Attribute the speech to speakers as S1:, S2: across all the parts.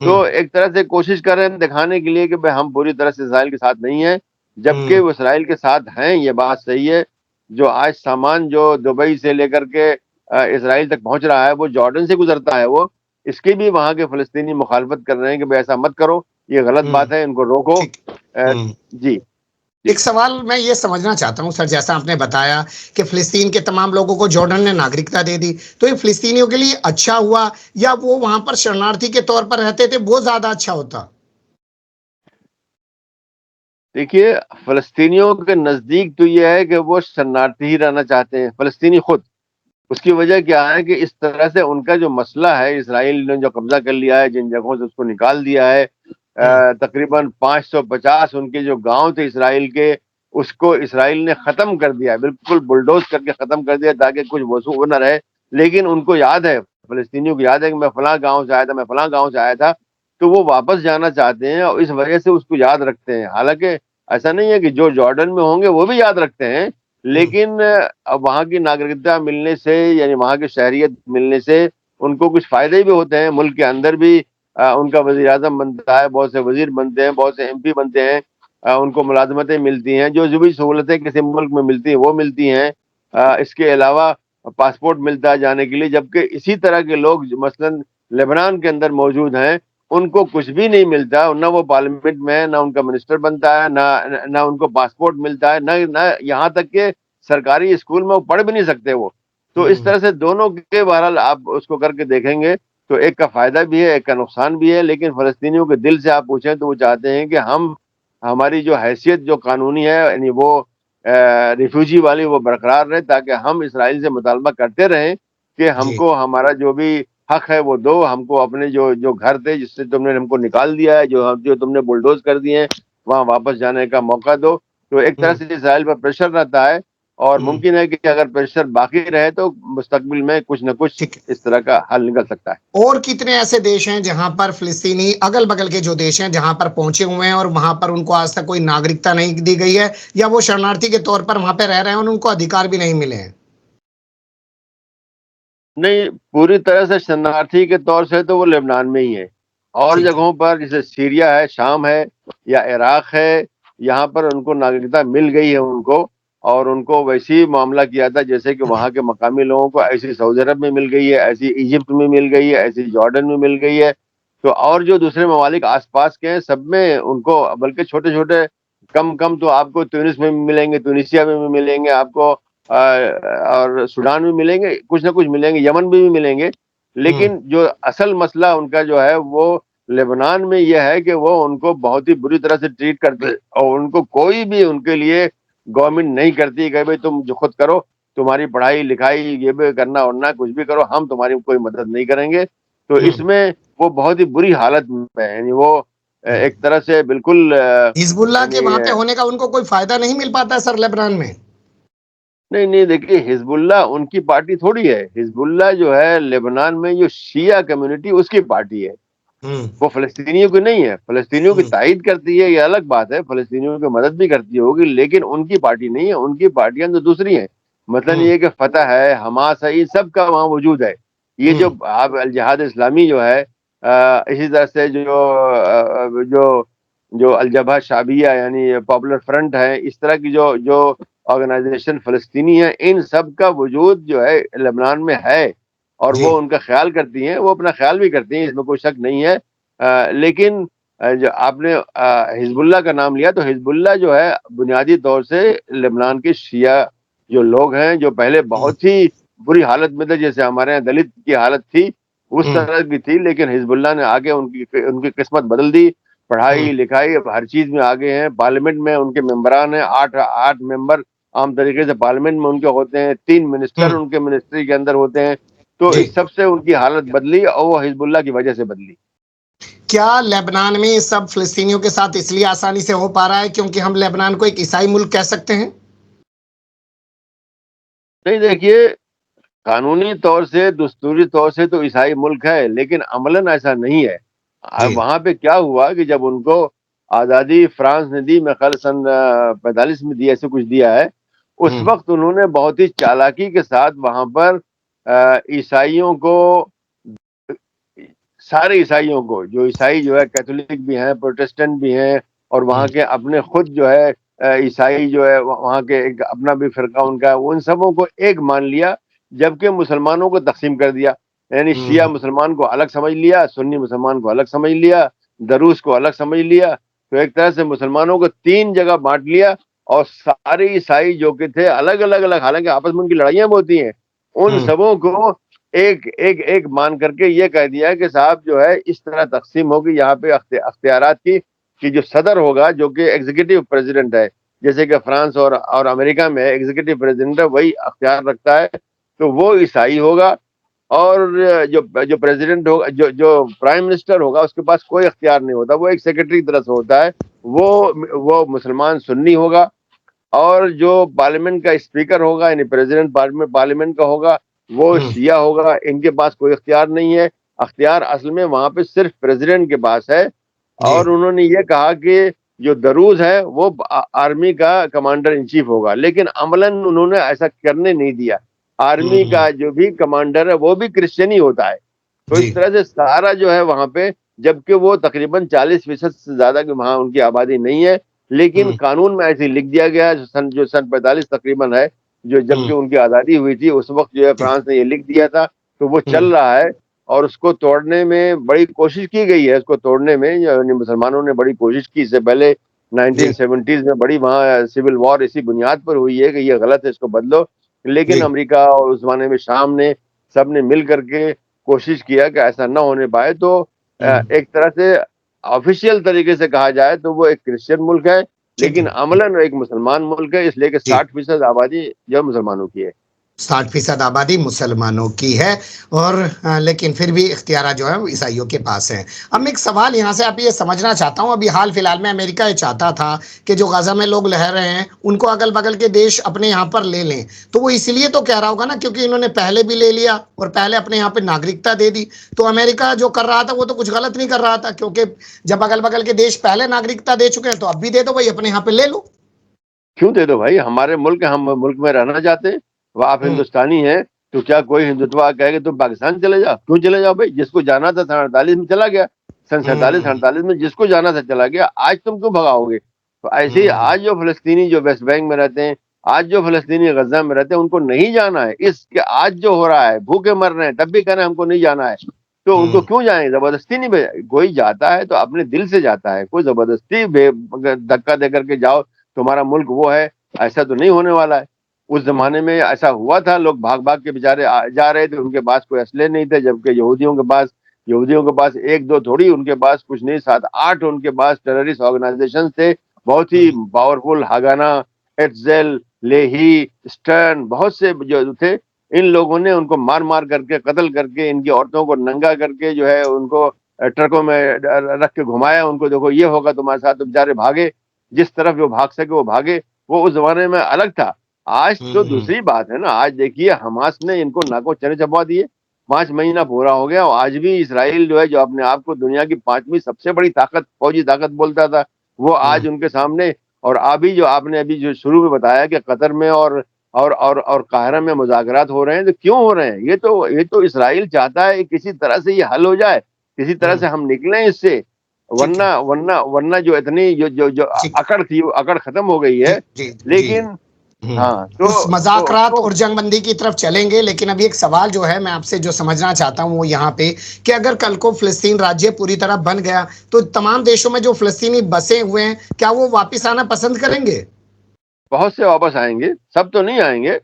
S1: تو ایک طرح سے کوشش کر رہے ہیں دکھانے کے لیے کہ بھائی ہم پوری طرح سے اسرائیل کے ساتھ نہیں ہیں، جبکہ وہ اسرائیل کے ساتھ ہیں، یہ بات صحیح ہے۔ جو آج سامان جو دبئی سے لے کر کے اسرائیل تک پہنچ رہا ہے وہ جارڈن سے گزرتا ہے، وہ اس کی بھی وہاں کے فلسطینی مخالفت کر رہے ہیں کہ بھائی ایسا مت کرو، یہ غلط بات ہے، ان کو روکو۔
S2: ٹھیک۔
S1: جی جی
S2: ایک سوال میں یہ سمجھنا چاہتا ہوں سر، جیسا آپ نے بتایا کہ فلسطین کے تمام لوگوں کو جارڈن نے ناگرکتا دے دی، تو یہ فلسطینیوں کے لیے اچھا ہوا یا وہ وہاں پر شرنارتھی کے طور پر رہتے تھے وہ زیادہ اچھا ہوتا؟
S1: دیکھیے، فلسطینیوں کے نزدیک تو یہ ہے کہ وہ شرنارتی ہی رہنا چاہتے ہیں، فلسطینی خود۔ اس کی وجہ کیا ہے کہ اس طرح سے ان کا جو مسئلہ ہے، اسرائیل نے جو قبضہ کر لیا ہے، جن جگہوں سے اس کو نکال دیا ہے، تقریباً 550 ان کے جو گاؤں تھے اسرائیل کے، اس کو اسرائیل نے ختم کر دیا، بالکل بلڈوز کر کے ختم کر دیا تاکہ کچھ وصول نہ رہے۔ لیکن ان کو یاد ہے، فلسطینیوں کو یاد ہے کہ میں فلاں گاؤں سے آیا تھا، میں فلاں گاؤں سے آیا تھا، تو وہ واپس جانا چاہتے ہیں اور اس وجہ سے اس کو یاد رکھتے ہیں۔ حالانکہ ایسا نہیں ہے کہ جو جارڈن میں ہوں گے وہ بھی یاد رکھتے ہیں، لیکن اب وہاں کی ناگرکتا ملنے سے، یعنی وہاں کی شہریت ملنے سے ان کو کچھ فائدے بھی ہوتے ہیں، ملک کے اندر بھی ان کا وزیر اعظم بنتا ہے، بہت سے وزیر بنتے ہیں، بہت سے ایم پی بنتے ہیں، ان کو ملازمتیں ملتی ہیں، جو بھی سہولتیں کسی ملک میں ملتی ہیں وہ ملتی ہیں۔ اس کے علاوہ پاسپورٹ ملتا ہے جانے کے لیے، جبکہ اسی طرح کے لوگ مثلاً لبنان کے اندر موجود ہیں، ان کو کچھ بھی نہیں ملتا، نہ وہ پارلیمنٹ میں، نہ ان کا منسٹر بنتا ہے، نہ ان کو پاسپورٹ ملتا ہے، نہ یہاں تک کہ سرکاری اسکول میں وہ پڑھ بھی نہیں سکتے وہ۔ تو اس طرح سے دونوں کے بہرحال آپ اس کو کر کے دیکھیں گے تو ایک کا فائدہ بھی ہے، ایک کا نقصان بھی ہے۔ لیکن فلسطینیوں کے دل سے آپ پوچھیں تو وہ چاہتے ہیں کہ ہماری جو حیثیت جو قانونی ہے، یعنی وہ ریفیوجی والی، وہ برقرار رہے، تاکہ ہم اسرائیل سے مطالبہ کرتے رہیں کہ ہم
S2: جی
S1: کو ہمارا جو بھی حق ہے وہ دو، ہم کو اپنے جو گھر تھے جس سے تم نے ہم کو نکال دیا ہے، جو تم نے بلڈوز کر دیے ہیں، وہاں واپس جانے کا موقع دو۔ تو ایک طرح سے اسرائیل پر پریشر رہتا ہے، اور ممکن ہے کہ اگر پریشر باقی رہے تو مستقبل میں کچھ نہ کچھ
S2: ٹھیک ہے۔
S1: اس طرح کا حل نکل سکتا ہے۔
S2: اور کتنے ایسے دیش ہیں جہاں پر فلسطینی، اگل بگل کے جو دیش ہیں جہاں پر پہنچے ہوئے ہیں اور وہاں پر ان کو آج تک کوئی ناگرکتا نہیں دی گئی ہے، یا وہ شرنارتھی کے طور پر وہاں پہ رہ رہے ہیں اور ان کو ادھیکار بھی نہیں ملے ہیں؟
S1: نہیں، پوری طرح سے شرنارتھی کے طور سے تو وہ لبنان میں ہی ہے، اور
S2: ٹھیک ہے۔
S1: جگہوں پر جیسے سیریا ہے، شام ہے، یا عراق ہے، یہاں پر ان کو ناگرکتا مل گئی ہے ان کو، اور ان کو ویسے ہی معاملہ کیا تھا جیسے کہ وہاں کے مقامی لوگوں کو، ایسی سعودی عرب میں مل گئی ہے، ایسی ایجپٹ میں مل گئی ہے، ایسی جارڈن میں مل گئی ہے۔ تو اور جو دوسرے ممالک آس پاس کے ہیں سب میں ان کو، بلکہ چھوٹے چھوٹے کم تو آپ کو تونس میں بھی ملیں گے، تونسیا میں بھی ملیں گے آپ کو، اور سوڈان میں ملیں گے، کچھ نہ کچھ ملیں گے، یمن میں بھی ملیں گے۔ لیکن جو اصل مسئلہ ان کا جو ہے وہ لبنان میں یہ ہے کہ وہ ان کو بہت ہی بری طرح سے ٹریٹ کرتے، اور ان کو کوئی بھی ان کے لیے گورنمنٹ نہیں کرتی کہ بھائی تم جو خود کرو، تمہاری پڑھائی لکھائی یہ بھی کرنا اور نہ کچھ بھی کرو، ہم تمہاری کوئی مدد نہیں کریں گے۔ تو اس میں وہ بہت ہی بری حالت میں ہے، یعنی وہ ایک طرح سے بالکل
S2: حزب اللہ کے
S1: یعنی
S2: وہاں پہ ہونے کا ان کو کوئی فائدہ نہیں مل پاتا ہے سر لبنان میں؟
S1: نہیں دیکھیے، حزب اللہ ان کی پارٹی تھوڑی ہے۔ حزب اللہ جو ہے لبنان میں جو شیعہ کمیونٹی اس کی پارٹی ہے، وہ فلسطینیوں کی نہیں ہے۔ فلسطینیوں کی تائید کرتی ہے یہ الگ بات ہے، فلسطینیوں کی مدد بھی کرتی ہوگی، لیکن ان کی پارٹی نہیں ہے، ان کی پارٹیاں تو دوسری ہیں۔ مثلاً یہ کہ فتح ہے، حماس ہے، یہ سب کا وہاں وجود ہے۔ یہ جو آپ الجہاد اسلامی جو ہے، اسی طرح سے جو جو الجبہہ شعبیہ یعنی پاپولر فرنٹ ہے، اس طرح کی جو آرگنائزیشن فلسطینی ہے، ان سب کا وجود جو ہے لبنان میں ہے، اور
S2: جی
S1: وہ ان کا خیال کرتی ہیں، وہ اپنا خیال بھی کرتی ہیں، اس میں کوئی شک نہیں ہے۔ لیکن جو آپ نے حزب اللہ کا نام لیا، تو حزب اللہ جو ہے بنیادی طور سے لبنان کے شیعہ جو لوگ ہیں، جو پہلے بہت ہی بری حالت میں تھے، جیسے ہمارے یہاں دلت کی حالت تھی اس طرح کی تھی، لیکن حزب اللہ نے آگے ان کی قسمت بدل دی، پڑھائی لکھائی اب ہر چیز میں آگے ہیں۔ پارلیمنٹ میں ان کے ممبران ہیں، آٹھ ممبر عام طریقے سے پارلیمنٹ میں ان کے ہوتے ہیں، 3 منسٹر ان کے منسٹری کے اندر ہوتے ہیں۔ تو
S2: جی
S1: اس سب سے ان کی حالت بدلی، اور وہ حزب اللہ کی وجہ سے بدلی۔
S2: کیا لبنان میں یہ سب فلسطینیوں کے ساتھ اس لیے آسانی سے ہو پا رہا ہے کیونکہ ہم لبنان کو ایک عیسائی ملک کہہ سکتے ہیں؟
S1: نہیں دیکھیے، قانونی طور سے، دستوری طور سے تو عیسائی ملک ہے، لیکن عملاً ایسا نہیں ہے۔
S2: جی
S1: وہاں پہ کیا ہوا کہ جب ان کو آزادی فرانس نے دی، میں خیال سن 45 میں دی، ایسے کچھ دیا ہے، اس وقت انہوں نے بہت ہی چالاکی کے ساتھ وہاں پر عیسائیوں کو سارے عیسائیوں کو، جو عیسائی جو ہے کیتھولک بھی ہیں، پروٹسٹنٹ بھی ہیں، اور وہاں کے اپنے خود جو ہے عیسائی جو ہے وہاں کے ایک اپنا بھی فرقہ ان کا، ان سبوں کو ایک مان لیا، جبکہ مسلمانوں کو تقسیم کر دیا. یعنی شیعہ مسلمان کو الگ سمجھ لیا، سنی مسلمان کو الگ سمجھ لیا، دروز کو الگ سمجھ لیا. تو ایک طرح سے مسلمانوں کو 3 جگہ بانٹ لیا، اور سارے عیسائی جو کہ تھے الگ الگ، حالانکہ آپس میں ان کی لڑائیاں ہوتی ہیں، ان سبوں کو ایک ایک ایک مان کر کے یہ کہہ دیا کہ صاحب جو ہے اس طرح تقسیم ہوگی یہاں پہ اختیارات کی، کہ جو صدر ہوگا جو کہ ایگزیکٹو پریزیڈنٹ ہے، جیسے کہ فرانس اور امریکہ میں ایگزیکٹو پریزیڈنٹ ہے، وہی اختیار رکھتا ہے، تو وہ عیسائی ہوگا. اور جو پریزیڈنٹ ہوگا، جو پرائم منسٹر ہوگا، اس کے پاس کوئی اختیار نہیں ہوتا، وہ ایک سیکرٹری کی طرح سے ہوتا ہے، وہ مسلمان سنی ہوگا. اور جو پارلیمنٹ کا اسپیکر ہوگا، یعنی پریزیڈنٹ پارلیمنٹ کا ہوگا، وہ شیعہ ہوگا. ان کے پاس کوئی اختیار نہیں ہے، اختیار اصل میں وہاں پہ صرف پریزیڈنٹ کے پاس ہے. اور انہوں نے یہ کہا کہ جو دروز ہے وہ آرمی کا کمانڈر ان چیف ہوگا، لیکن عملاً انہوں نے ایسا کرنے نہیں دیا. آرمی کا جو بھی کمانڈر ہے وہ بھی کرسچن ہی ہوتا ہے. تو اس طرح سے سارا جو ہے وہاں پہ، جبکہ وہ تقریباً 40% سے زیادہ کی وہاں ان کی آبادی نہیں ہے، لیکن قانون میں ایسے لکھ دیا گیا ہے، جو سن 45 تقریباً ہے، جو جبکہ ان کی آزادی ہوئی تھی اس وقت جو ہے فرانس نے یہ لکھ دیا تھا، تو وہ چل رہا ہے. اور اس کو توڑنے میں بڑی کوشش کی گئی ہے، اس کو توڑنے میں یعنی مسلمانوں نے بڑی کوشش کی. اس سے پہلے 1970s میں بڑی وہاں سول وار اسی بنیاد پر ہوئی ہے کہ یہ غلط ہے، اس کو بدلو. لیکن امریکہ اور اس زمانے میں شام نے سب نے مل کر کے کوشش کیا کہ ایسا نہ ہونے پائے. تو ایک طرح سے آفیشیل طریقے سے کہا جائے تو وہ ایک کرسچن ملک ہے، لیکن عملاً ایک مسلمان ملک ہے، اس لیے کہ 60% آبادی جو مسلمانوں کی ہے.
S2: 60% آبادی مسلمانوں کی ہے، اور لیکن پھر بھی اختیارات جو ہے وہ عیسائیوں کے پاس ہیں. اب میں ایک سوال یہاں سے آپ یہ سمجھنا چاہتا ہوں، ابھی حال فی الحال میں امریکہ یہ چاہتا تھا کہ جو غزہ میں لوگ رہ رہے ہیں ان کو اگل بگل کے دیش اپنے یہاں پر لے لیں، تو وہ اس لیے تو کہہ رہا ہوگا نا کیونکہ انہوں نے پہلے بھی لے لیا اور پہلے اپنے یہاں پہ ناگرکتا دے دی. تو امریکہ جو کر رہا تھا وہ تو کچھ غلط نہیں کر رہا تھا، کیونکہ جب اگل بگل کے دیش پہلے ناگرکتا دے چکے ہیں تو اب بھی دے دو بھائی، اپنے یہاں پہ لے لو.
S1: کیوں دے دو بھائی، ہمارے ملک، ہم ملک میں رہنا چاہتے ہیں. وہ آپ ہندوستانی ہیں تو کیا کوئی ہندوتوا کہے کہ تم پاکستان چلے جاؤ؟ کیوں چلے جاؤ بھائی؟ جس کو جانا تھا 48 میں چلا گیا، سن 47-48 میں جس کو جانا تھا چلا گیا. آج تم کیوں بھگاؤ گے؟ تو ایسے ہی آج جو فلسطینی جو ویسٹ بینک میں رہتے ہیں، آج جو فلسطینی غزہ میں رہتے ہیں، ان کو نہیں جانا ہے. اس کے آج جو ہو رہا ہے، بھوکے مر رہے ہیں، تب بھی کہہ رہے ہیں ہم کو نہیں جانا ہے. تو ان کو کیوں جائیں؟ زبردستی نہیں. کوئی جاتا ہے تو اپنے دل سے جاتا ہے، کوئی زبردستی دھکا دے کر کے جاؤ تمہارا ملک وہ ہے، ایسا تو نہیں ہونے والا ہے. اس زمانے میں ایسا ہوا تھا، لوگ بھاگ بھاگ کے بیچارے جا رہے تھے، ان کے پاس کوئی اسلحے نہیں تھے، جبکہ یہودیوں کے پاس 1-2 تھوڑی، ان کے پاس کچھ نہیں، 7-8 ان کے پاس ٹیررسٹ آرگنائزیشن تھے، بہت ہی پاورفل. ہاگانا، ایٹزل، لیہی، اسٹرن، بہت سے جو تھے. ان لوگوں نے ان کو مار مار کر کے، قتل کر کے، ان کی عورتوں کو ننگا کر کے جو ہے ان کو ٹرکوں میں رکھ کے گھمایا. ان کو دیکھو یہ ہوگا تمہارے ساتھ، تو بیچارے بھاگے، جس طرف وہ بھاگ سکے وہ بھاگے. وہ اس زمانے میں الگ تھا. آج تو دوسری بات ہے نا. آج دیکھیے حماس نے ان کو ناکوں چنے چبا دیے. 5 مہینہ پورا ہو گیا، اور آج بھی اسرائیل جو ہے، جو اپنے آپ کو دنیا کی 5ویں سب سے بڑی طاقت، فوجی طاقت بولتا تھا، وہ آج ان کے سامنے. اور ابھی جو آپ نے ابھی جو شروع میں بتایا کہ قطر میں اور قاہرہ میں مذاکرات ہو رہے ہیں، تو کیوں ہو رہے ہیں؟ یہ تو اسرائیل چاہتا ہے کسی طرح سے یہ حل ہو جائے، کسی طرح سے ہم نکلیں اس سے. ورنہ جو اتنی جو اکڑ تھی، وہ اکڑ ختم ہو گئی ہے. لیکن ہاں،
S2: اس مذاکرات اور جنگ بندی کی طرف چلیں گے. لیکن ابھی ایک سوال جو ہے میں آپ سے جو سمجھنا چاہتا ہوں وہ یہاں پہ، کہ اگر کل کو فلسطین راجیہ پوری طرح بن گیا تو تمام دیشوں میں جو فلسطینی بسے ہوئے ہیں، کیا وہ واپس آنا پسند کریں گے؟
S1: بہت سے واپس آئیں گے، سب تو نہیں آئیں گے.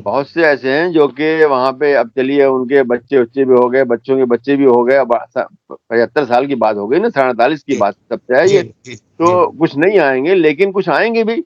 S1: بہت سے ایسے ہیں جو کہ وہاں پہ، اب چلیے ان کے بچے بھی ہو گئے، بچوں کے بچے بھی ہو گئے. اب 75 سال کی بات ہو گئی نا، 47 کی بات سب سے ہے یہ. تو کچھ نہیں آئیں گے، لیکن کچھ آئیں گے بھی.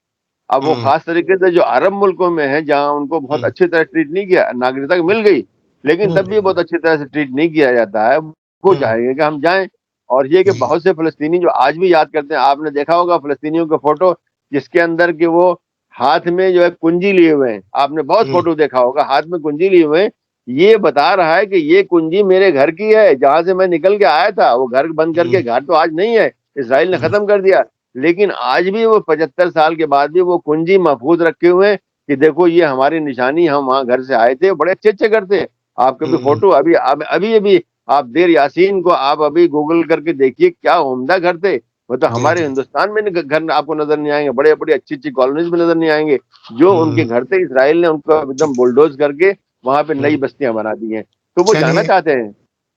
S1: اب وہ خاص طریقے سے جو عرب ملکوں میں ہیں، جہاں ان کو بہت اچھی طرح ٹریٹ نہیں کیا، ناگرکتا مل گئی لیکن تب بھی بہت اچھی طرح سے ٹریٹ نہیں کیا جاتا ہے، وہ چاہیں گے کہ ہم جائیں. اور یہ کہ بہت سے فلسطینی جو آج بھی یاد کرتے ہیں، آپ نے دیکھا ہوگا فلسطینیوں کا فوٹو جس کے اندر کہ وہ ہاتھ میں جو ہے کنجی لیے ہوئے ہیں. آپ نے بہت فوٹو دیکھا ہوگا، ہاتھ میں کنجی لیے ہوئے ہیں. یہ بتا رہا ہے کہ یہ کنجی میرے گھر کی ہے، جہاں سے میں نکل کے آیا تھا. وہ گھر بند کر کے، گھر تو آج نہیں ہے، اسرائیل نے ختم کر دیا، لیکن آج بھی وہ 75 سال کے بعد بھی وہ کنجی محفوظ رکھے ہوئے ہیں کہ دیکھو یہ ہماری نشانی، ہم وہاں گھر سے آئے تھے. بڑے اچھے گھر تھے. آپ کے بھی فوٹو ابھی آپ دیر یاسین کو آپ ابھی گوگل کر کے دیکھیے، کیا عمدہ گھر تھے. مطلب
S2: جی
S1: ہمارے
S2: جی
S1: ہندوستان میں گھر آپ کو نظر نہیں آئیں گے، بڑے بڑے اچھی اچھی کالونیز میں نظر نہیں آئیں گے. جو ان کے
S2: ہوں
S1: گھر تھے، اسرائیل نے ان کو ایک دم بلڈوز کر کے وہاں پہ
S2: ہوں
S1: نئی بستیاں بنا دی ہیں. تو وہ جانا
S2: چلیے،
S1: چاہتے ہیں،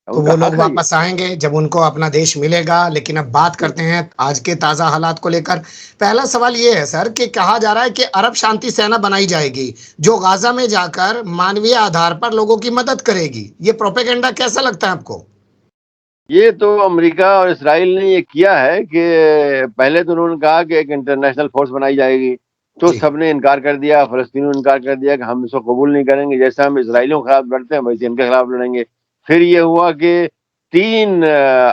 S2: تو
S1: ان کا
S2: وہ لوگ
S1: حق ہے یہ.
S2: واپس آئیں گے جب ان کو اپنا دیش ملے گا. لیکن اب بات کرتے ہیں آج کے تازہ حالات کو لے کر. پہلا سوال یہ ہے سر کہ کہا جا رہا ہے کہ عرب شانتی سینا بنائی جائے گی جو غازہ میں جا کر مانوی آدھار پر لوگوں کی مدد کرے گی. یہ پروپیگنڈا کیسا لگتا ہے آپ کو؟
S1: یہ تو امریکہ اور اسرائیل نے یہ کیا ہے کہ پہلے تو انہوں نے کہا کہ ایک انٹرنیشنل فورس بنائی جائے گی، تو
S2: جی
S1: سب نے انکار کر دیا. فلسطینیوں نے انکار کر دیا کہ ہم اس کو قبول نہیں کریں گے، جیسا ہم اسرائیلیوں کے خلاف لڑتے ہیں ویسے ان کے خلاف لڑیں گے. پھر یہ ہوا کہ 3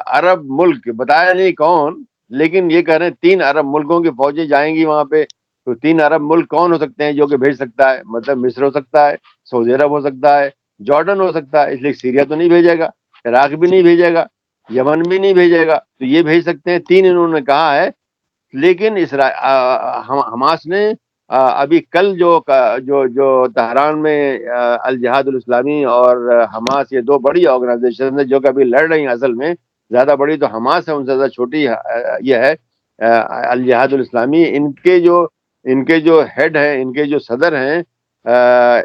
S1: عرب ملک، بتایا نہیں کون، لیکن یہ کہہ رہے ہیں 3 عرب ملکوں کی فوجیں جائیں گی وہاں پہ. تو 3 عرب ملک کون ہو سکتے ہیں جو کہ بھیج سکتا ہے؟ مطلب مصر ہو سکتا ہے، سعودی عرب ہو سکتا ہے، جارڈن ہو سکتا ہے. اس لیے سیریا تو نہیں بھیجے گا، عراق بھی نہیں بھیجے گا، یمن بھی نہیں بھیجے گا. تو یہ بھیج سکتے ہیں، 3 انہوں نے کہا ہے. لیکن حماس نے ابھی کل جو تہران میں الجہاد الاسلامی اور حماس، یہ 2 بڑی آرگنائزیشن ہیں جو کہ ابھی لڑ رہی ہیں. اصل میں زیادہ بڑی تو حماس ہے، ان سے زیادہ چھوٹی یہ ہے الجہاد الاسلامی. ان کے جو ہیڈ ہیں، ان کے جو صدر ہیں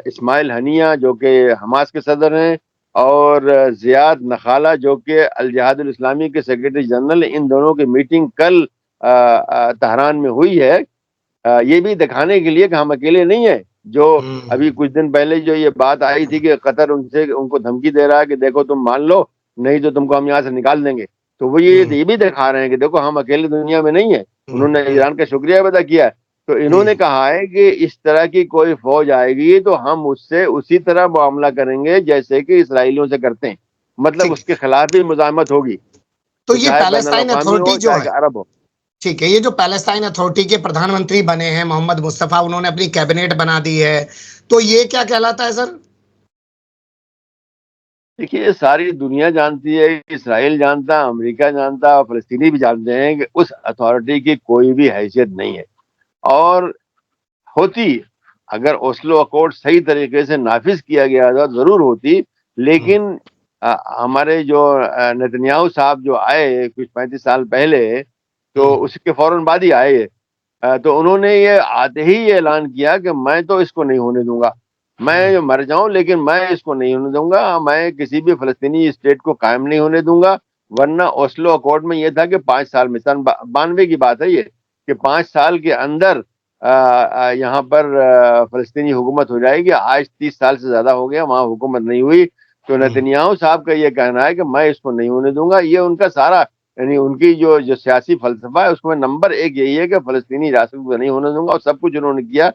S1: اسماعیل ہنیہ جو کہ حماس کے صدر ہیں، اور زیاد نخالہ جو کہ الجہاد الاسلامی کے سیکرٹری جنرل. ان دونوں کی میٹنگ کل تہران میں ہوئی ہے، یہ بھی دکھانے کے لیے کہ ہم اکیلے نہیں ہیں. جو ابھی کچھ دن پہلے جو یہ بات آئی تھی کہ قطر ان کو دھمکی دے رہا ہے کہ دیکھو تم مان لو نہیں تو تم کو ہم یہاں سے نکال دیں گے. تو وہ یہ بھی دکھا رہے ہیں کہ دیکھو ہم اکیلے دنیا میں نہیں ہیں. انہوں نے ایران کا شکریہ ادا کیا. تو انہوں نے کہا ہے کہ اس طرح کی کوئی فوج آئے گی تو ہم اس سے اسی طرح معاملہ کریں گے جیسے کہ اسرائیلیوں سے کرتے ہیں. مطلب
S2: ٹھیک
S1: اس کے خلاف بھی مزاحمت ہوگی،
S2: تو
S1: تو
S2: یہ
S1: چاہے بین
S2: پیلسٹائن
S1: الاقوامی
S2: اتھارٹی
S1: ہو
S2: جو
S1: چاہے
S2: ہے،
S1: عرب ہو.
S2: ٹھیک ہے، یہ جو پیلسٹائن اتھارٹی کے پردھان منتری بنے ہیں محمد مصطفیٰ، انہوں نے اپنی کیبنیٹ بنا دی ہے، تو یہ کیا کہلاتا ہے سر؟
S1: دیکھیے ساری دنیا جانتی ہے، اسرائیل جانتا، امریکہ جانتا، فلسطینی بھی جانتے ہیں کہ اس اتھارٹی کی کوئی بھی حیثیت نہیں ہے. اور ہوتی اگر اوسلو اکارڈ صحیح طریقے سے نافذ کیا گیا تھا ضرور ہوتی. لیکن ہمارے جو نتنیاہو صاحب جو آئے کچھ 35 سال پہلے، تو اس کے فوراً بعد ہی آئے، تو انہوں نے یہ آتے ہی یہ اعلان کیا کہ میں تو اس کو نہیں ہونے دوں گا، میں مر جاؤں لیکن میں اس کو نہیں ہونے دوں گا، میں کسی بھی فلسطینی اسٹیٹ کو قائم نہیں ہونے دوں گا. ورنہ اوسلو اکارڈ میں یہ تھا کہ 5 سال میں، سن 92 کی بات ہے یہ، کہ 5 سال کے اندر یہاں پر فلسطینی حکومت ہو جائے گی. آج 30 سال سے زیادہ ہو گیا، وہاں حکومت نہیں ہوئی. تو نتنیاہو صاحب کا یہ کہنا ہے کہ میں اس کو نہیں ہونے دوں گا. یہ ان کا سارا، یعنی ان کی جو سیاسی فلسفہ ہے اس میں نمبر 1 یہی ہے کہ فلسطینی ریاست کو نہیں ہونے دوں گا. اور سب کچھ انہوں نے کیا.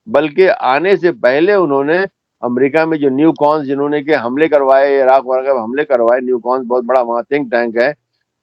S1: بلکہ آنے سے پہلے انہوں نے امریکہ میں جو نیو کانز جنہوں نے کہ حملے کروائے، عراق وغیرہ میں حملے کروائے، نیو کانز بہت بڑا وہاں تھنک ٹینک ہے،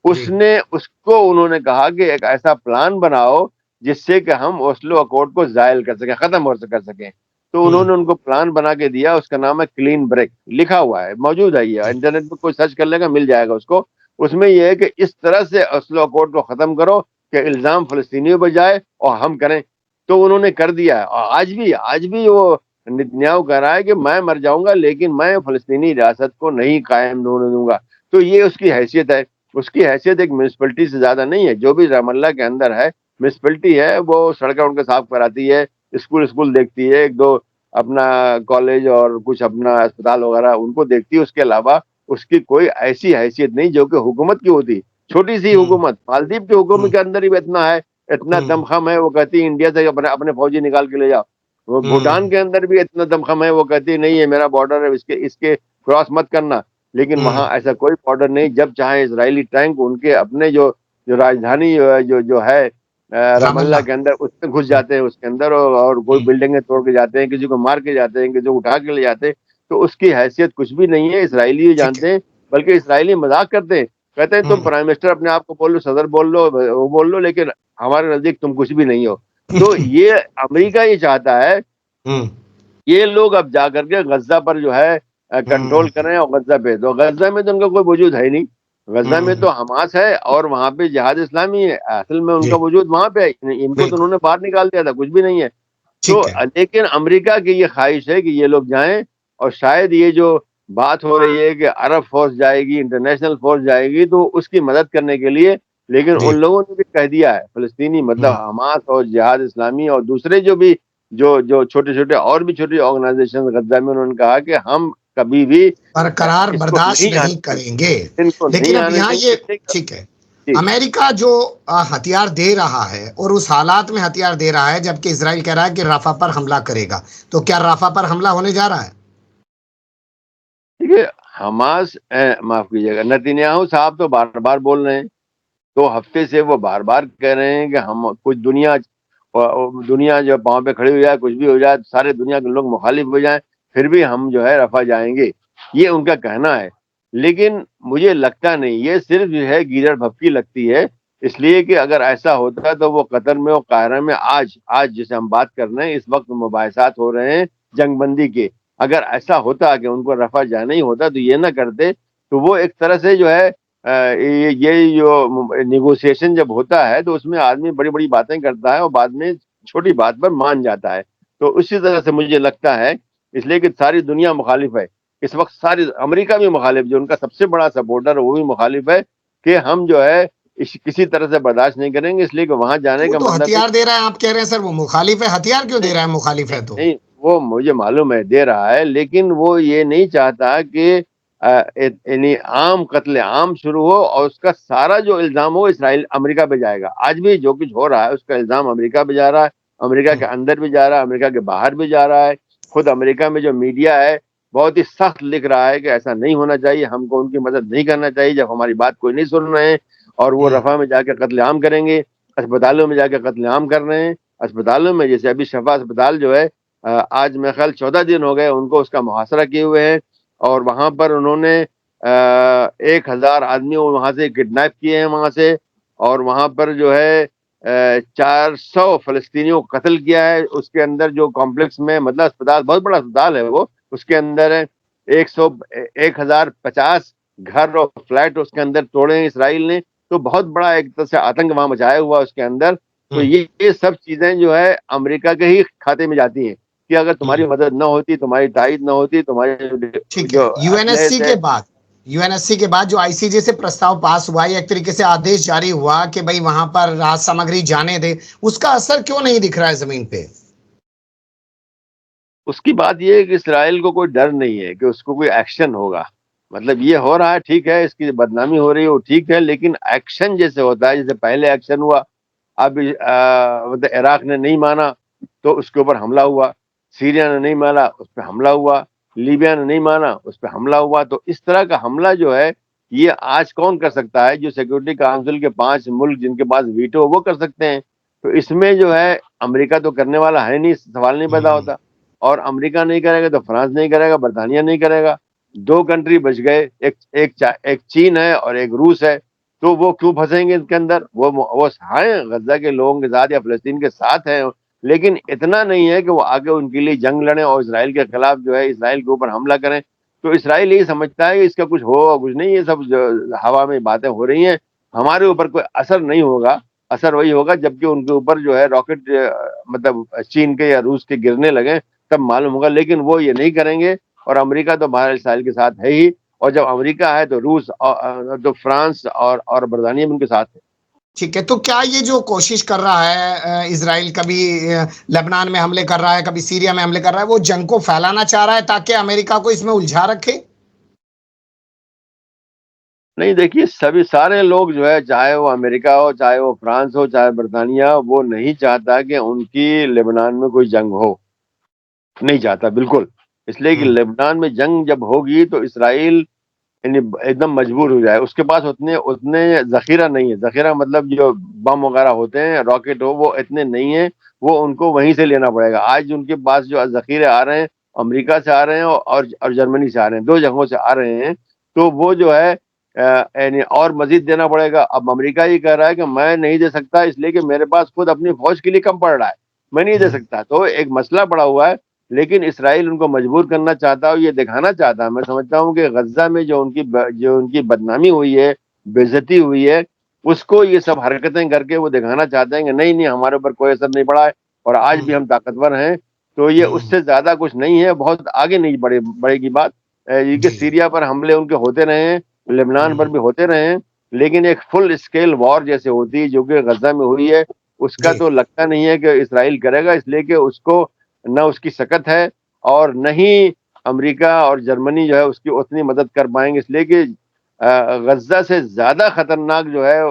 S1: اس کو انہوں نے کہا کہ ایک ایسا پلان بناؤ جس سے کہ ہم اوسلو اکارڈ کو زائل کر سکیں، ختم کر سکیں. تو انہوں نے ان کو پلان بنا کے دیا، اس کا نام ہے کلین بریک، لکھا ہوا ہے، موجود ہے، یہ انٹرنیٹ پہ کوئی سرچ کر لے گا مل جائے گا اس کو. اس میں یہ ہے کہ اس طرح سے اوسلو اکارڈ کو ختم کرو کہ الزام فلسطینیوں پہ جائے اور ہم کریں. تو انہوں نے کر دیا. اور آج بھی وہ نتنیاہو کہہ رہا ہے کہ میں مر جاؤں گا لیکن میں فلسطینی ریاست کو نہیں قائم ہونے دوں گا. تو یہ اس کی حیثیت ہے. اس کی حیثیت ایک میونسپلٹی سے زیادہ نہیں ہے. جو بھی رام اللہ کے اندر ہے میونسپلٹی ہے، وہ سڑکیں ان کے صاف کراتی ہے، اسکول دیکھتی ہے، 1-2 اپنا کالج اور کچھ اپنا اسپتال وغیرہ ان کو دیکھتی ہے. اس کے علاوہ اس کی کوئی ایسی حیثیت نہیں جو کہ حکومت کی ہوتی. چھوٹی سی حکومت، مالدیپ کی حکومت کے اندر ہی اتنا ہے، اتنا دمخم ہے، وہ کہتی ہے انڈیا سے اپنے فوجی نکال کے لے جاؤ. وہ بھوٹان کے اندر بھی اتنا دمخم ہے، وہ کہتی ہے نہیں یہ میرا بارڈر ہے، اس کے کراس مت کرنا. لیکن وہاں ایسا کوئی بارڈر نہیں. جب چاہے اسرائیلی ٹینک ان کے اپنے جو راجدھانی جو ہے رام
S2: رام
S1: اللہ
S2: اللہ.
S1: کے اندر، اس میں گھس جاتے ہیں اس کے اندر، اور کوئی بلڈنگیں توڑ کے جاتے ہیں، کسی کو مار کے جاتے ہیں، کسی کو اٹھا کے لے جاتے ہیں. تو اس کی حیثیت کچھ بھی نہیں ہے. اسرائیلی
S2: ٹھیک ہے.
S1: جانتے ہیں، بلکہ اسرائیلی مذاق کرتے ہیں، کہتے ہیں تم پرائم منسٹر اپنے آپ کو بول لو، صدر بول لو، وہ بول لو، لیکن ہمارے نزدیک تم کچھ بھی نہیں ہو. تو یہ امریکہ یہ چاہتا ہے یہ لوگ اب جا کر کے غزہ پر جو ہے کنٹرول کریں، اور غزہ پہ، تو غزہ میں تو ان کا کوئی وجود ہے ہی نہیں. غزہ میں تو حماس ہے اور وہاں پہ جہاد اسلامی ہے. اصل میں ان
S2: جی
S1: کا وجود وہاں پہ ہے. ان کو تو
S2: بالکل
S1: انہوں نے باہر نکال دیا تھا، کچھ بھی نہیں ہے. تو
S2: ٹھیک ہے.
S1: لیکن امریکہ کی یہ خواہش ہے کہ یہ لوگ جائیں، اور شاید یہ جو بات ہو رہی ہے کہ عرب فورس جائے گی, انٹرنیشنل فورس جائے گی تو اس کی مدد کرنے کے لیے, لیکن
S2: جی.
S1: ان لوگوں نے بھی کہہ دیا ہے, فلسطینی مطلب حماس اور جہاد اسلامی اور دوسرے جو بھی جو چھوٹے چھوٹے اور بھی چھوٹی آرگنائزیشن غزہ میں, انہوں نے کہا کہ ہم کبھی بھی
S2: برقرار
S1: اس کو
S2: برداشت
S1: نہیں
S2: نہیں
S1: آنے دیں
S2: کریں گے.
S1: گے, ان کو
S2: لیکن
S1: نہیں
S2: اب
S1: آنے
S2: یہاں
S1: دیں
S2: یہ
S1: گے.
S2: ٹھیک ہے,
S1: جی
S2: امریکہ جو ہتھیار دے رہا ہے اور اس حالات میں ہتھیار دے رہا ہے جبکہ اسرائیل کہہ رہا ہے کہ رافا پر حملہ کرے گا, تو کیا رافا پر حملہ ہونے جا رہا ہے؟
S1: ٹھیک ہے, حماس معاف کیجیے گا, نتنیاہو صاحب تو بار بار بول رہے ہیں, 2 ہفتے سے وہ بار بار کہہ رہے ہیں کہ ہم کچھ دنیا جو پاؤں پہ کھڑی ہو جائے, کچھ بھی ہو جائے, سارے دنیا کے لوگ مخالف ہو جائیں, پھر بھی ہم جو ہے رفح جائیں گے, یہ ان کا کہنا ہے. لیکن مجھے لگتا نہیں, یہ صرف جو ہے گیدڑ بھپکی لگتی ہے, اس لیے کہ اگر ایسا ہوتا تو وہ قطر میں اور قاہرہ میں آج جسے ہم بات کر رہے ہیں اس وقت مباحثات ہو رہے ہیں جنگ بندی کے, اگر ایسا ہوتا کہ ان کو رفح جانا ہی ہوتا تو یہ نہ کرتے. تو وہ ایک طرح سے جو ہے یہ جو نیگوسیشن جب ہوتا ہے تو اس میں آدمی بڑی بڑی باتیں کرتا ہے اور بعد میں چھوٹی بات پر مان جاتا ہے. تو اسی طرح سے مجھے لگتا ہے, اس لیے کہ ساری دنیا مخالف ہے اس وقت, ساری امریکہ بھی مخالف, جو ان کا سب سے بڑا سپورٹر ہے وہ بھی مخالف ہے کہ ہم جو ہے کسی طرح سے برداشت نہیں کریں گے, اس لیے کہ وہاں جانے
S2: وہ
S1: کا
S2: تو
S1: مطلب
S2: ہتھیار دے رہا ہے, آپ کہہ رہے ہیں سر وہ مخالف ہے, ہتھیار کیوں
S1: نہیں
S2: دے رہا ہے مخالف ہے
S1: نہیں
S2: تو؟
S1: نہیں, وہ مجھے معلوم ہے دے رہا ہے, لیکن وہ یہ نہیں چاہتا کہ یعنی عام قتل عام شروع ہو اور اس کا سارا جو الزام ہو اسرائیل امریکہ پہ جائے گا. آج بھی جو کچھ ہو رہا ہے اس کا الزام امریکہ پہ جا رہا ہے, امریکہ کے اندر بھی جا رہا ہے, امریکہ کے باہر بھی جا رہا ہے. خود امریکہ میں جو میڈیا ہے بہت ہی سخت لکھ رہا ہے کہ ایسا نہیں ہونا چاہیے, ہم کو ان کی مدد نہیں کرنا چاہیے جب ہماری بات کوئی نہیں سن رہے ہیں, اور وہ رفح میں جا کے قتل عام کریں گے, اسپتالوں میں جا کے قتل عام کر رہے ہیں. اسپتالوں میں جیسے ابھی شفا اسپتال جو ہے, آج میرے خیال 14 دن ہو گئے ان کو اس کا محاصرہ کیے ہوئے ہیں, اور وہاں پر انہوں نے 1000 آدمی وہاں سے کڈنیپ کیے ہیں وہاں سے, اور وہاں پر جو ہے 400 فلسطینیوں کو قتل کیا ہے. اس کے اندر جو کمپلیکس میں, مطلب اسپتال بہت بڑا اسپتال ہے وہ, اس کے اندر 1050 گھر اور فلیٹ اس کے اندر توڑے ہیں اسرائیل نے. تو بہت بڑا ایک طرح سے آتنک وہاں مچایا ہوا اس کے اندر. تو یہ سب چیزیں جو ہے امریکہ کے ہی کھاتے میں جاتی ہیں کہ اگر تمہاری مدد نہ ہوتی, تمہاری تائید نہ ہوتی, تمہاری
S2: ٹھیک ہے,
S1: جو
S2: یو این ایس سی
S1: اسلحے
S2: کے بعد جو آئی سی جے سے پرستاؤ پاس ہوا, ایک طریقے سے آدیش جاری ہوا کہ بھائی وہاں پر راحت سامگری جانے دے, اس کا اثر کیوں نہیں دکھ رہا ہے زمین پہ؟
S1: اس کی بات یہ ہے کہ اسرائیل کو کوئی ڈر نہیں ہے کہ اس کو کوئی ایکشن ہوگا. مطلب یہ ہو رہا ہے ٹھیک ہے, اس کی بدنامی ہو رہی ہے وہ ٹھیک ہے, لیکن ایکشن جیسے ہوتا ہے, جیسے پہلے ایکشن ہوا, اب مطلب عراق نے نہیں مانا تو اس کے اوپر حملہ ہوا, سیریا نے نہیں مانا اس پہ حملہ ہوا, لیبیا نے نہیں مانا اس پہ حملہ ہوا. تو اس طرح کا حملہ جو ہے یہ آج کون کر سکتا ہے؟ جو سیکورٹی کونسل کے 5 ملک جن کے پاس ویٹو وہ کر سکتے ہیں. تو اس میں جو ہے امریکہ تو کرنے والا ہے نہیں, سوال نہیں پیدا ہوتا. اور امریکہ نہیں کرے گا تو فرانس نہیں کرے گا, برطانیہ نہیں کرے گا. 2 کنٹری بچ گئے, ایک چین ہے اور ایک روس ہے. تو وہ کیوں پھنسیں گے اس کے اندر؟ وہ ہیں غزہ کے لوگوں کے ساتھ یا فلسطین کے ساتھ ہیں, لیکن اتنا نہیں ہے کہ وہ آگے ان کے لیے جنگ لڑیں اور اسرائیل کے خلاف جو ہے اسرائیل کے اوپر حملہ کریں. تو اسرائیل یہی سمجھتا ہے کہ اس کا کچھ ہو کچھ نہیں, یہ سب جو ہوا میں باتیں ہو رہی ہیں, ہمارے اوپر کوئی اثر نہیں ہوگا. اثر وہی ہوگا جبکہ ان کے اوپر جو ہے راکٹ مطلب چین کے یا روس کے گرنے لگے تب معلوم ہوگا, لیکن وہ یہ نہیں کریں گے. اور امریکہ تو بہر اسرائیل کے ساتھ ہے ہی, اور جب امریکہ ہے تو روس تو فرانس اور برطانیہ بھی ان کے ساتھ ہے.
S2: ٹھیک ہے, تو کیا یہ جو کوشش کر رہا ہے اسرائیل, کبھی لبنان میں حملے کر رہا ہے, کبھی سیریا میں حملے کر رہا ہے, وہ جنگ کو پھیلانا چاہ رہا ہے تاکہ امریکہ کو اس میں الجھا رکھے؟
S1: نہیں دیکھیے, سارے لوگ جو ہے, چاہے وہ امریکہ ہو, چاہے وہ فرانس ہو, چاہے برطانیہ, وہ نہیں چاہتا کہ ان کی لبنان میں کوئی جنگ ہو, نہیں چاہتا بالکل. اس لیے کہ لبنان میں جنگ جب ہوگی تو اسرائیل یعنی ایک دم مجبور ہو جائے. اس کے پاس اتنے ذخیرہ نہیں ہے, ذخیرہ مطلب جو بم وغیرہ ہوتے ہیں, راکٹ ہو, وہ اتنے نہیں ہیں, وہ ان کو وہیں سے لینا پڑے گا. آج ان کے پاس جو ذخیرے آ رہے ہیں امریکہ سے آ رہے ہیں اور جرمنی سے آ رہے ہیں, 2 جگہوں سے آ رہے ہیں. تو وہ جو ہے یعنی اور مزید دینا پڑے گا. اب امریکہ یہ کہہ رہا ہے کہ میں نہیں دے سکتا, اس لیے کہ میرے پاس خود اپنی فوج کے لیے کم پڑ رہا ہے, میں نہیں دے سکتا. تو ایک مسئلہ پڑا ہوا ہے, لیکن اسرائیل ان کو مجبور کرنا چاہتا ہے اور یہ دکھانا چاہتا ہے. میں سمجھتا ہوں کہ غزہ میں جو ان کی بدنامی ہوئی ہے, بے عزتی ہوئی ہے, اس کو یہ سب حرکتیں کر کے وہ دکھانا چاہتے ہیں کہ نہیں ہمارے اوپر کوئی اثر نہیں پڑا ہے اور آج بھی ہم طاقتور ہیں. تو یہ اس سے زیادہ کچھ نہیں ہے, بہت آگے نہیں بڑھے گی بات. یہ کہ
S2: جی
S1: سیریا پر حملے ان کے ہوتے رہے ہیں، لبنان پر
S2: ہوں،
S1: بھی ہوتے رہے ہیں، لیکن ایک فل اسکیل وار جیسے ہوتی ہے جو کہ غزہ میں ہوئی ہے، اس کا
S2: جی
S1: تو لگتا نہیں ہے کہ اسرائیل کرے گا، اس لیے کہ اس کو نہ اس کی سکت ہے اور نہ ہی امریکہ اور جرمنی جو ہے اس کی اتنی مدد کر پائیں گے، اس لیے کہ غزہ سے زیادہ خطرناک جو ہے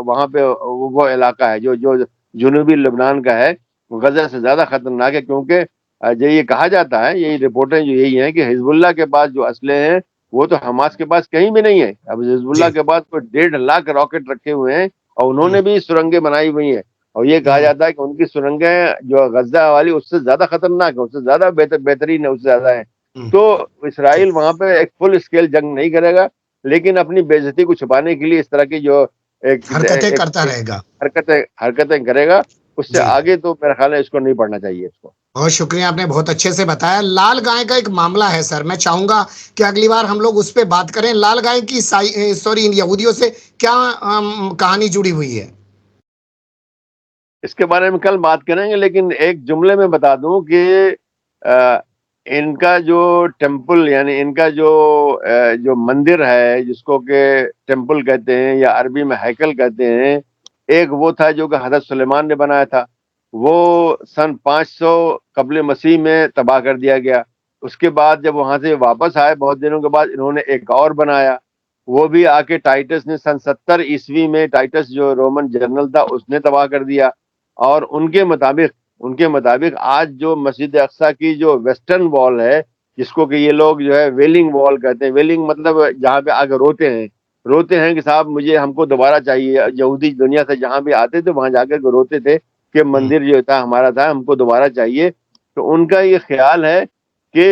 S1: وہاں پہ وہ علاقہ ہے جو جو جنوبی لبنان کا ہے، غزہ سے زیادہ خطرناک ہے، کیونکہ جو یہ کہا جاتا ہے، یہی رپورٹیں جو یہی ہیں کہ حزب اللہ کے پاس جو اسلحے ہیں وہ تو حماس کے پاس کہیں بھی نہیں ہے۔ اب حزب
S2: جی
S1: اللہ کے پاس کوئی 1.5 لاکھ راکٹ رکھے ہوئے ہیں اور انہوں
S2: ہوں،
S1: نے بھی سرنگیں بنائی ہوئی ہیں، اور یہ کہا
S2: ہوں،
S1: جاتا ہے کہ ان کی سرنگیں جو غزہ والی اس سے زیادہ خطرناک ہے، اس سے زیادہ بہترین ہے، اس سے زیادہ ہے۔
S2: ہوں،
S1: تو
S2: ٹھیک
S1: اسرائیل وہاں پہ ایک فل اسکیل جنگ نہیں کرے گا، لیکن اپنی بے عزتی کو چھپانے کے لیے اس طرح کی جو
S2: حرکتیں کرتا
S1: ایک
S2: رہے گا۔
S1: حرکتیں کرے گا، اس سے
S2: جی
S1: آگے تو میرا خیال ہے اس کو نہیں پڑھنا چاہیے اس کو۔
S2: بہت شکریہ، آپ نے بہت اچھے سے بتایا۔ لال گائے کا ایک معاملہ ہے سر، میں چاہوں گا کہ اگلی بار ہم لوگ اس پہ بات کریں۔ لال گائے کی سوری ان یہودیوں سے کیا کہانی جڑی ہوئی ہے؟
S1: اس کے بارے میں کل بات کریں گے، لیکن ایک جملے میں بتا دوں کہ ان کا جو ٹیمپل، یعنی ان کا جو مندر ہے جس کو کہ ٹیمپل کہتے ہیں یا عربی میں ہیکل کہتے ہیں، ایک وہ تھا جو کہ حضرت سلیمان نے بنایا تھا، وہ سن 500 قبل مسیح میں تباہ کر دیا گیا۔ اس کے بعد جب وہاں سے واپس آئے بہت دنوں کے بعد، انہوں نے ایک اور بنایا، وہ بھی آ کے ٹائٹس نے سن 70 عیسوی میں، ٹائٹس جو رومن جنرل تھا اس نے تباہ کر دیا۔ اور ان کے مطابق آج جو مسجد اقصیٰ کی جو ویسٹرن وال ہے، جس کو کہ یہ لوگ جو ہے ویلنگ وال کہتے ہیں، ویلنگ مطلب جہاں پہ آگے روتے ہیں کہ صاحب ہم کو دوبارہ چاہیے، یہودی دنیا سے جہاں بھی آتے تھے وہاں جا کے روتے تھے کہ
S2: ہوں،
S1: مندر جو تھا ہمارا تھا، ہم کو دوبارہ چاہیے۔ تو ان کا یہ خیال ہے کہ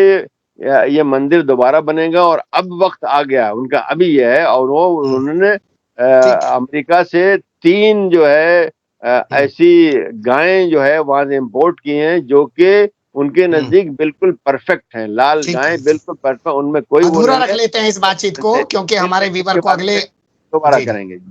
S1: یہ مندر دوبارہ بنے گا، اور اب وقت آ گیا ان کا، ابھی یہ ہے، اور وہ
S2: ہوں،
S1: انہوں نے
S2: ٹھیک ہے،
S1: امریکہ سے 3 جو ہے
S2: ہوں،
S1: ایسی گائیں جو ہے وہاں سے امپورٹ کی ہیں جو کہ ان کے
S2: ہوں،
S1: نزدیک بالکل پرفیکٹ ہیں، لال
S2: ٹھیک
S1: گائیں
S2: ہے،
S1: بالکل پرفیکٹ، ان میں کوئی وہ
S2: ادھورا
S1: نہیں
S2: رکھ
S1: ہے۔
S2: لیتے ہیں اس بات چیت کو کیونکہ ہمارے
S1: اس
S2: ویور
S1: کے
S2: کو
S1: بارے
S2: اگلے،
S1: میں دوبارہ
S2: جی جی،
S1: کریں گے جی۔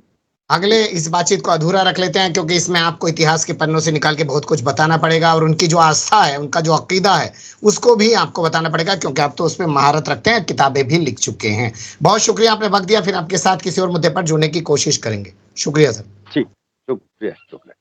S2: اگلے اس بات چیت کو ادھورا رکھ لیتے ہیں کیونکہ اس میں آپ کو اتہاس کے پنوں سے نکال کے بہت کچھ بتانا پڑے گا، اور ان کی جو آستھا ہے، ان کا جو عقیدہ ہے، اس کو بھی آپ کو بتانا پڑے گا کیونکہ آپ تو اس پہ مہارت رکھتے ہیں، کتابیں بھی لکھ چکے ہیں۔ بہت شکریہ، آپ نے وقت دیا، پھر آپ کے ساتھ کسی اور مدعے پر جڑنے کی کوشش کریں گے۔ شکریہ سر۔
S1: ٹھیک، شکریہ شکریہ۔